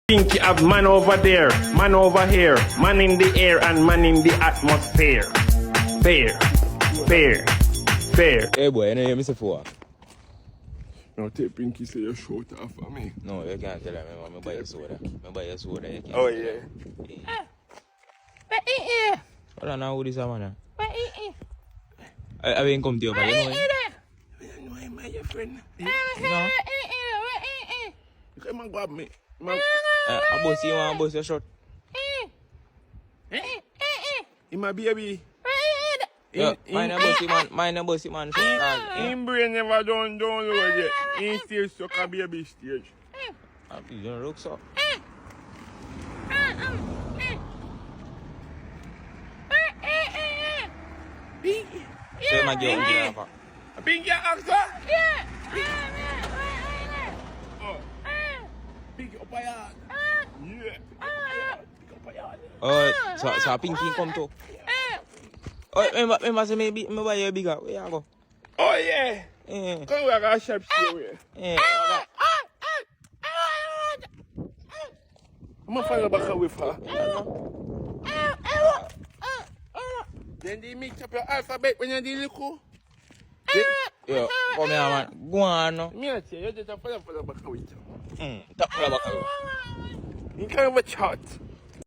Pinky have man over there, man over here, man in the air and man in the atmosphere. Fair, fair, fair. Hey boy, you know you miss a four. No, take Pinky say you short off for me. No, you can't tell him. I buy you soda. I buy you soda. You can't Oh tell yeah. him. Hold on now, who this man? I mean, come to you, but you know him. You know him, my friend. No. Come and grab me. I boss you, I boss your shot. In my baby. Yeah, mine a bossy man. Him brain never done download yet. He still stuck a baby stage. You don't look so. Pinky. So you might get on the offer. Pinky actor? Yeah. Oh. Pinky up my yard. Yeah. Pick up my yard. Oh, so Pinky come too. Oh, remember say maybe buy you bigger. Where you go? Oh yeah. Yeah. Come here, I got a sharp stay. Yeah. I'm gonna find back with her. Then they mix up your alphabet when you're the little. Yo, come here, man. Go on, no. Me, I say, you just follow back with you. Tap for the back. You can't have a chat.